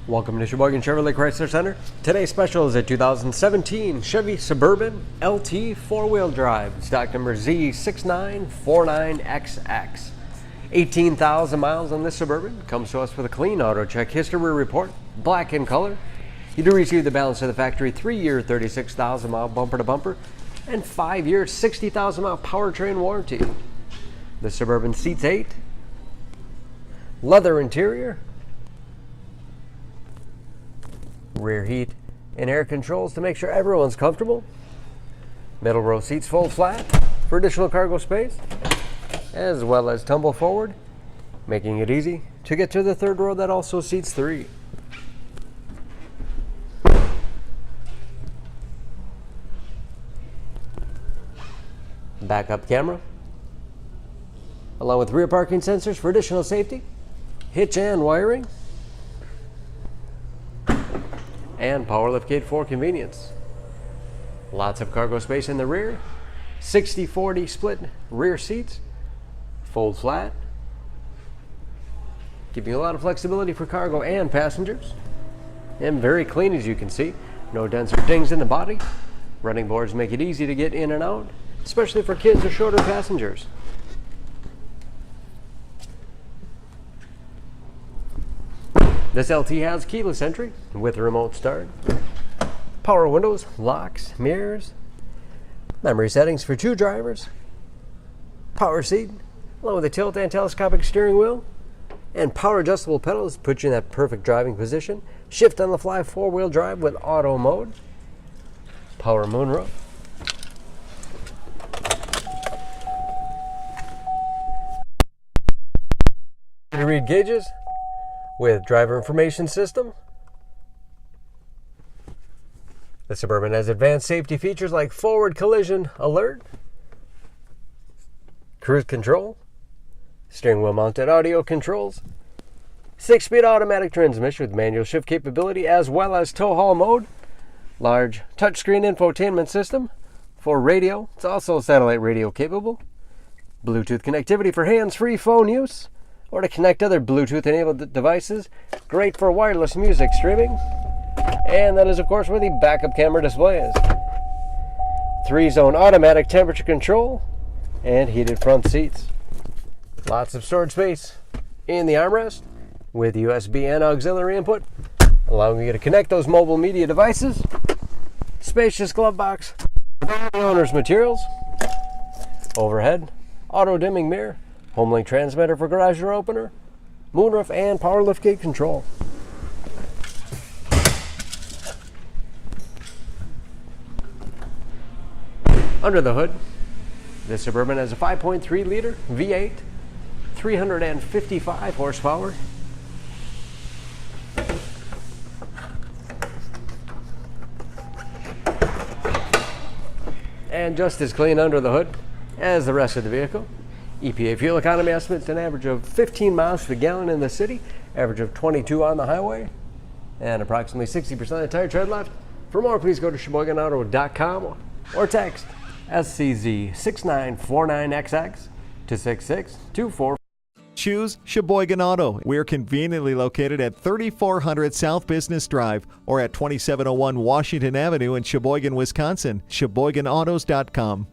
Welcome to Sheboygan Chevrolet Chrysler Center. Today's special is a 2017 Chevy Suburban LT 4-wheel drive, stock number Z6949XX. 18,000 miles on this Suburban. Comes to us with a clean auto check history report, black in color. You do receive the balance of the factory 3-year 36,000 mile bumper to bumper and 5-year 60,000 mile powertrain warranty. The Suburban seats 8, leather interior, rear heat and air controls to make sure everyone's comfortable. Middle row seats fold flat for additional cargo space, as well as tumble forward, making it easy to get to the third row that also seats 3. Backup camera, along with rear parking sensors for additional safety, hitch and wiring, and power liftgate for convenience. Lots of cargo space in the rear, 60-40 split rear seats, fold flat, giving you a lot of flexibility for cargo and passengers, and very clean as you can see. No dents or dings in the body. Running boards make it easy to get in and out, especially for kids or shorter passengers. This LT has keyless entry with a remote start, power windows, locks, mirrors, memory settings for 2 drivers, power seat, along with a tilt and telescopic steering wheel, and power adjustable pedals put you in that perfect driving position. Shift on the fly 4-wheel drive with auto mode, power moonroof, read gauges with driver information system. The Suburban has advanced safety features like forward collision alert, cruise control, steering wheel mounted audio controls, 6-speed automatic transmission with manual shift capability, as well as tow haul mode, large touchscreen infotainment system for radio. It's also satellite radio capable, Bluetooth connectivity for hands-free phone use, or to connect other Bluetooth-enabled devices. Great for wireless music streaming. And that is, of course, where the backup camera display is. 3-zone automatic temperature control and heated front seats. Lots of storage space in the armrest with USB and auxiliary input, allowing you to connect those mobile media devices. Spacious glove box with all the owner's materials. Overhead, auto-dimming mirror, HomeLink transmitter for garage door opener, moonroof, and power liftgate control. Under the hood, this Suburban has a 5.3-liter V8, 355 horsepower. And just as clean under the hood as the rest of the vehicle. EPA fuel economy estimates an average of 15 miles per gallon in the city, average of 22 on the highway, and approximately 60% of the tire tread left. For more, please go to SheboyganAuto.com or text SCZ6949XX to 6624. Choose Sheboygan Auto. We're conveniently located at 3400 South Business Drive or at 2701 Washington Avenue in Sheboygan, Wisconsin. SheboyganAutos.com.